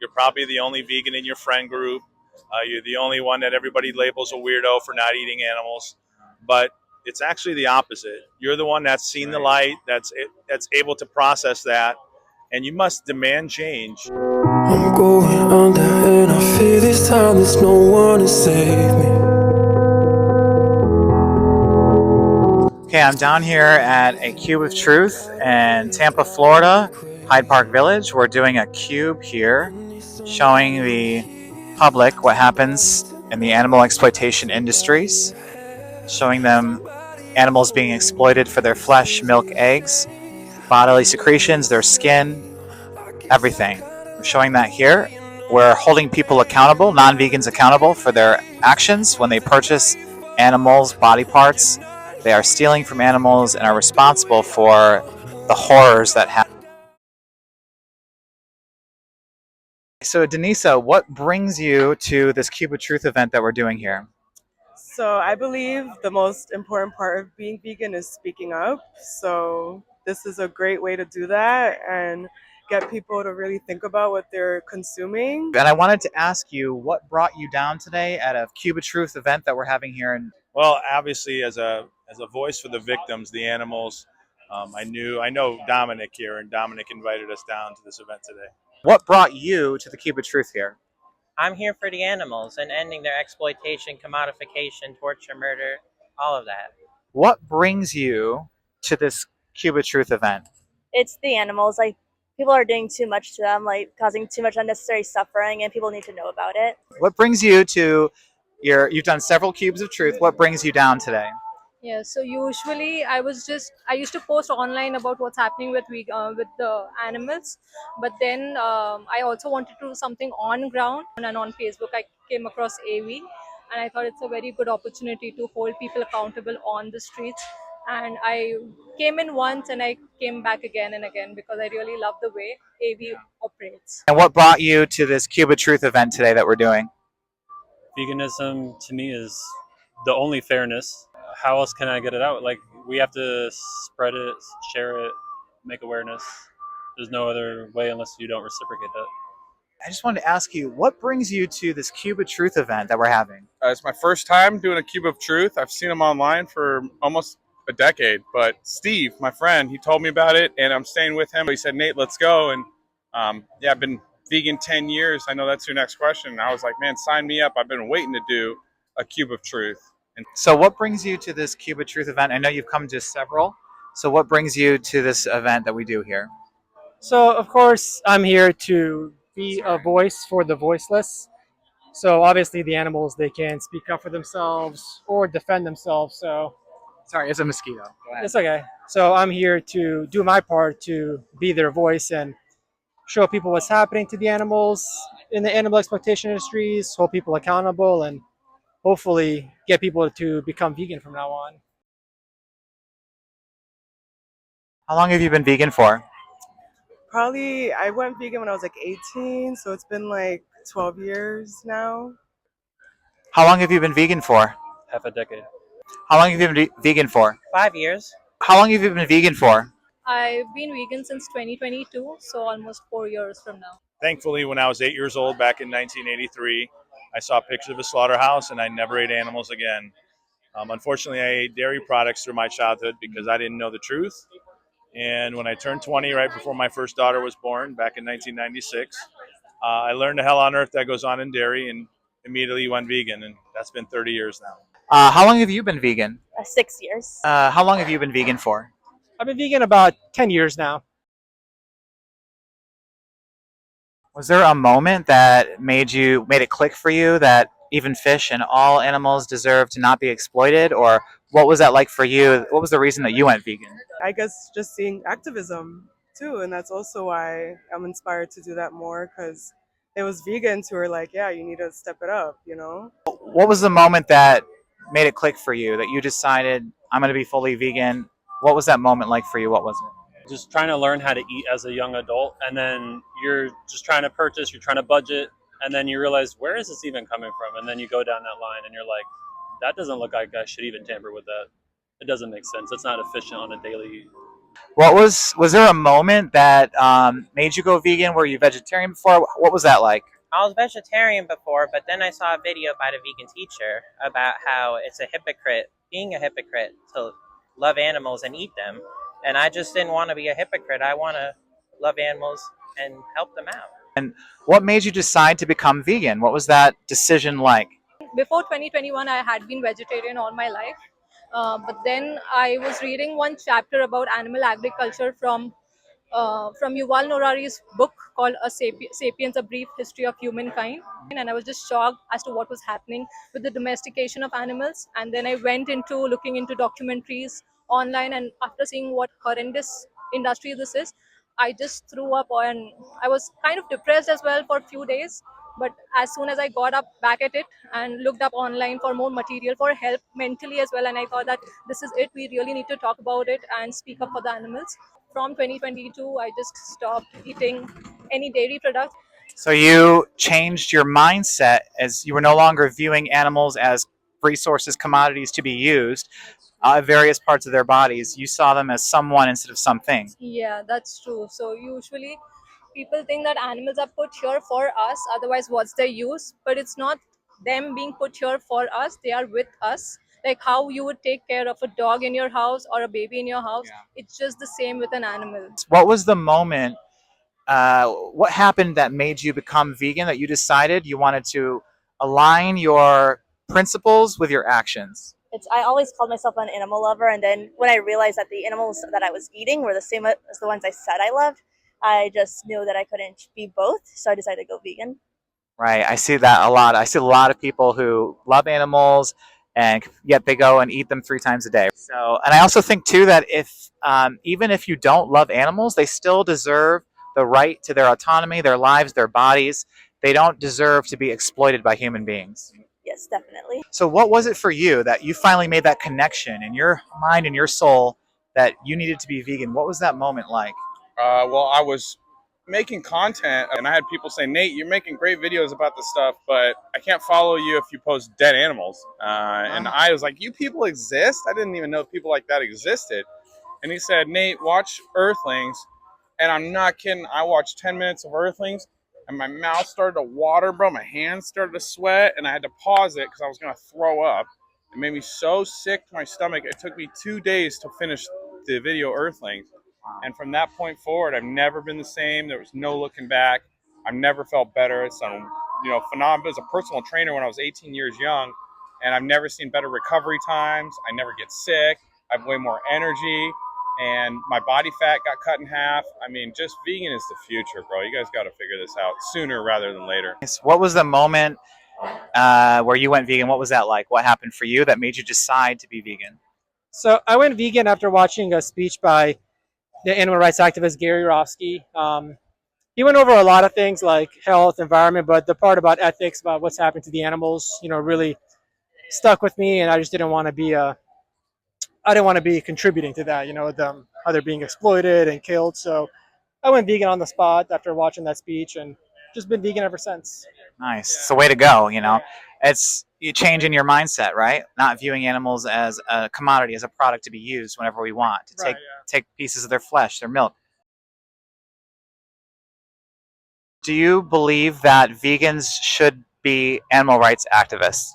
You're probably the only vegan in your friend group. You're the only one that everybody labels a weirdo for not eating animals. But it's actually the opposite. You're the one that's seen the light, that's able to process that, and you must demand change. I'm going under and I feel this time there's no one to save me. Okay, I'm down here at a Cube of Truth in Tampa, Florida, Hyde Park Village. We're doing a cube here showing the public what happens in the animal exploitation industries, showing them animals being exploited for their flesh, milk, eggs, bodily secretions, their skin, everything. We're showing that here. We're holding people accountable, non-vegans accountable for their actions when they purchase animals' body parts. They are stealing from animals and are responsible for the horrors that happen. So, Denisa, what brings you to this Cube of Truth event that we're doing here? So I believe the most important part of being vegan is speaking up. So this is a great way to do that and get people to really think about what they're consuming. And I wanted to ask you what brought you down today at a Cube of Truth event that we're having here in. Well, obviously, as a voice for the victims, the animals, I know Dominic here, and Dominic invited us down to this event today. What brought you to the Cube of Truth here? I'm here for the animals and ending their exploitation, commodification, torture, murder, all of that. What brings you to this Cube of Truth event? It's the animals. Like, people are doing too much to them, like causing too much unnecessary suffering, and people need to know about it. What brings you to you've done several Cubes of Truth. What brings you down today? Yeah, so usually I used to post online about what's happening with the animals, but then I also wanted to do something on ground, and on Facebook I came across AV, and I thought it's a very good opportunity to hold people accountable on the streets. And I came in once and I came back again and again because I really love the way AV operates. And what brought you to this Cube of Truth event today that we're doing? Veganism to me is the only fairness. How else can I get it out? Like, we have to spread it, share it, make awareness. There's no other way unless you don't reciprocate that. I just wanted to ask you, what brings you to this Cube of Truth event that we're having? It's my first time doing a Cube of Truth. I've seen them online for almost a decade, but Steve, my friend, he told me about it, and I'm staying with him. He said, Nate, let's go. And yeah, I've been vegan 10 years. I know that's your next question. And I was like, man, sign me up. I've been waiting to do a Cube of Truth. And so what brings you to this Cube of Truth event? I know you've come to several. So what brings you to this event that we do here? So, of course, I'm here to be a voice for the voiceless. So obviously the animals, they can speak up for themselves or defend themselves. So sorry, it's a mosquito. Go ahead. It's okay. So I'm here to do my part to be their voice and show people what's happening to the animals in the animal exploitation industries, hold people accountable, and hopefully get people to become vegan from now on. How long have you been vegan for? Probably, I went vegan when I was like 18, so it's been like 12 years now. How long have you been vegan for? Half a decade. How long have you been vegan for? 5 years. How long have you been vegan for? I've been vegan since 2022, so almost 4 years from now. Thankfully, when I was 8 years old back in 1983, I saw pictures of a slaughterhouse, and I never ate animals again. Unfortunately, I ate dairy products through my childhood because I didn't know the truth. And when I turned 20, right before my first daughter was born, back in 1996, I learned the hell on earth that goes on in dairy and immediately went vegan. And that's been 30 years now. How long have you been vegan? 6 years. How long have you been vegan for? I've been vegan about 10 years now. Was there a moment that made it click for you that even fish and all animals deserve to not be exploited? Or what was that like for you? What was the reason that you went vegan? I guess just seeing activism too, and that's also why I'm inspired to do that more, because it was vegans who were like, yeah, you need to step it up, you know? What was the moment that made it click for you, that you decided, I'm going to be fully vegan? What was that moment like for you? What was it? Just trying to learn how to eat as a young adult, and then you're just trying to purchase, you're trying to budget, and then you realize, where is this even coming from? And then you go down that line and you're like, that doesn't look like I should even tamper with that. It doesn't make sense. It's not efficient on a daily Was there a moment that made you go vegan? Were you vegetarian before? What was that like? I was vegetarian before, but then I saw a video by the vegan teacher about how it's a hypocrite, being a hypocrite, to love animals and eat them. And I just didn't want to be a hypocrite. I want to love animals and help them out. And what made you decide to become vegan? What was that decision like? Before 2021, I had been vegetarian all my life. But then I was reading one chapter about animal agriculture from Yuval Noah book called Sapiens: A Brief History of Humankind, and I was just shocked as to what was happening with the domestication of animals. And then I went into looking into documentaries online, and after seeing what horrendous industry this is, I just threw up, and I was kind of depressed as well for a few days. But as soon as I got up back at it and looked up online for more material for help mentally as well, and I thought that this is it, we really need to talk about it and speak up for the animals. From 2022, I just stopped eating any dairy products. So you changed your mindset as you were no longer viewing animals as resources, commodities to be used, various parts of their bodies. You saw them as someone instead of something. Yeah, that's true. So usually people think that animals are put here for us, otherwise what's their use? But it's not them being put here for us, they are with us. Like how you would take care of a dog in your house or a baby in your house, it's just the same with an animal. What was the moment? What happened that made you become vegan? That you decided you wanted to align your principles with your actions? I always called myself an animal lover, and then when I realized that the animals that I was eating were the same as the ones I said I loved, I just knew that I couldn't be both, so I decided to go vegan. Right. I see that a lot. I see a lot of people who love animals and yet they go and eat them 3 times a day. So, and I also think too that if even if you don't love animals, they still deserve the right to their autonomy, their lives, their bodies. They don't deserve to be exploited by human beings. Yes, definitely. So, what was it for you that you finally made that connection in your mind and your soul that you needed to be vegan? What was that moment like? Well, I was making content, and I had people say, Nate, you're making great videos about this stuff, but I can't follow you if you post dead animals. And I was like, you people exist? I didn't even know people like that existed. And he said, Nate, watch Earthlings. And I'm not kidding. I watched 10 minutes of Earthlings, and my mouth started to water, bro. My hands started to sweat, and I had to pause it because I was going to throw up. It made me so sick to my stomach. It took me 2 days to finish the video Earthlings. And from that point forward, I've never been the same. There was no looking back. I've never felt better. It's phenomenal. As a personal trainer when I was 18 years young, and I've never seen better recovery times. I never get sick. I have way more energy, and my body fat got cut in half. I mean, just vegan is the future, bro. You guys got to figure this out sooner rather than later. What was the moment where you went vegan? What was that like? What happened for you that made you decide to be vegan? So I went vegan after watching a speech by the animal rights activist Gary Rofsky. He went over a lot of things like health, environment, but the part about ethics, about what's happened to the animals, really stuck with me, and I just didn't want to be I didn't want to be contributing to that, them how they're being exploited and killed. So I went vegan on the spot after watching that speech, and just been vegan ever since. Nice. It's the way to go, It's you changing your mindset, right? Not viewing animals as a commodity, as a product to be used whenever we want, to take pieces of their flesh, their milk. Do you believe that vegans should be animal rights activists?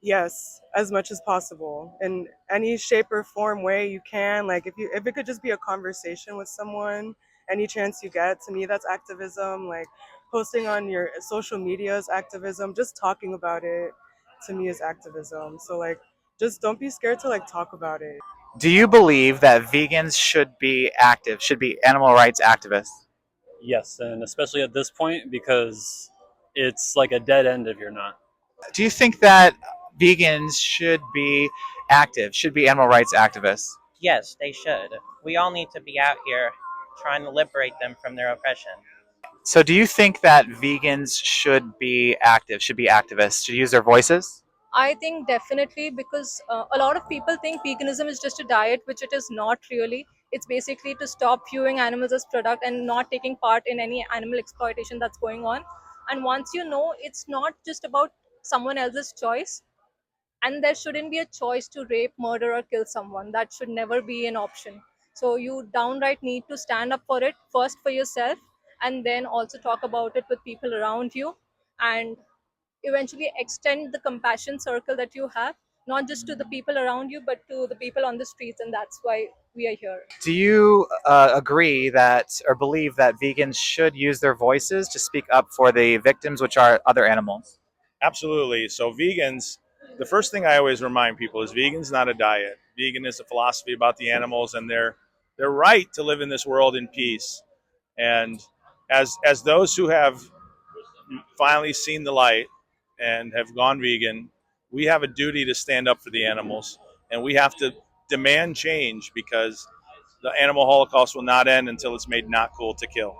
Yes, as much as possible in any shape or form way you can. Like if it could just be a conversation with someone, any chance you get, to me that's activism. Like posting on your social media is activism. Just talking about it to me is activism. So like just don't be scared to like talk about it. Do you believe that vegans should be active, should be animal rights activists? Yes, and especially at this point because it's like a dead end if you're not. Do you think that vegans should be active, should be animal rights activists? Yes, they should. We all need to be out here trying to liberate them from their oppression. So do you think that vegans should be active, should be activists, should use their voices? I think definitely, because a lot of people think veganism is just a diet, which it is not really. It's basically to stop viewing animals as product and not taking part in any animal exploitation that's going on. And once you know, it's not just about someone else's choice, and there shouldn't be a choice to rape, murder, or kill someone. That should never be an option. So you downright need to stand up for it first for yourself, and then also talk about it with people around you, and eventually extend the compassion circle that you have, not just to the people around you, but to the people on the streets. And that's why we are here. Do you agree that or believe that vegans should use their voices to speak up for the victims, which are other animals? Absolutely. So vegans, the first thing I always remind people is vegan's not a diet. Vegan is a philosophy about the animals and their right to live in this world in peace. And as those who have finally seen the light and have gone vegan, we have a duty to stand up for the animals, and we have to demand change because the animal holocaust will not end until it's made not cool to kill.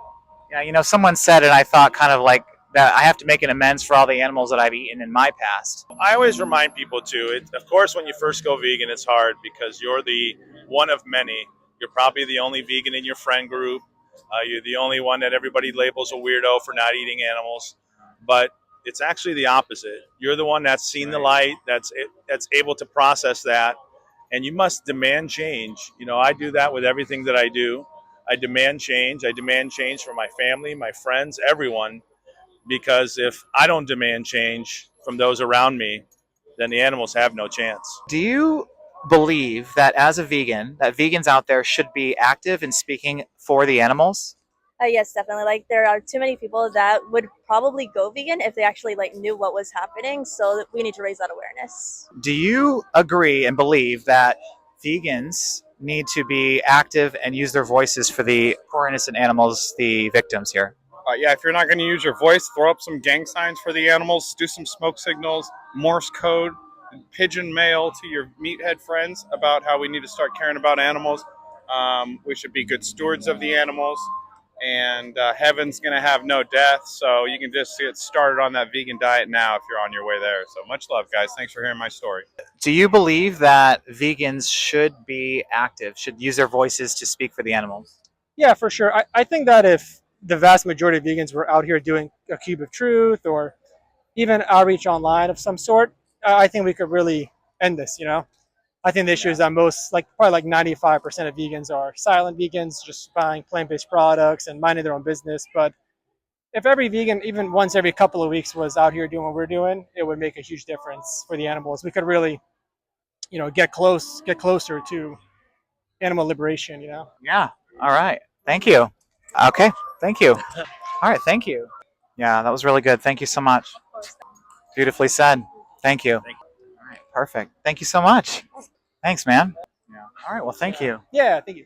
Yeah, someone said, and I thought kind of like that I have to make an amends for all the animals that I've eaten in my past. I always remind people too. Of course, when you first go vegan, it's hard because you're the one of many. You're probably the only vegan in your friend group. You're the only one that everybody labels a weirdo for not eating animals. But it's actually the opposite. You're the one that's seen the light, that's able to process that, and you must demand change. I do that with everything that I do. I demand change. I demand change for my family, my friends, everyone, because if I don't demand change from those around me, then the animals have no chance. Do you believe that as a vegan, that vegans out there should be active in speaking for the animals? Yes, definitely. Like there are too many people that would probably go vegan if they actually like knew what was happening. So we need to raise that awareness. Do you agree and believe that vegans need to be active and use their voices for the poor innocent animals, the victims here? Yeah, if you're not going to use your voice, throw up some gang signs for the animals, do some smoke signals, Morse code, pigeon mail to your meathead friends about how we need to start caring about animals. We should be good stewards of the animals, and heaven's going to have no death. So you can just get started on that vegan diet now if you're on your way there. So much love, guys. Thanks for hearing my story. Do you believe that vegans should be active, should use their voices to speak for the animals? Yeah, for sure. I think that if the vast majority of vegans were out here doing a cube of truth or even outreach online of some sort, I think we could really end this. I think the issue is that most, like probably like 95% of vegans are silent vegans, just buying plant-based products and minding their own business. But if every vegan, even once every couple of weeks, was out here doing what we're doing, it would make a huge difference for the animals. We could really, get closer to animal liberation. Yeah. All right. Thank you. Okay. Thank you. All right. Thank you. Yeah, that was really good. Thank you so much. Beautifully said. Thank you. All right. Perfect. Thank you so much. Thanks, man. Yeah. All right. Well, thank you. Yeah, thank you.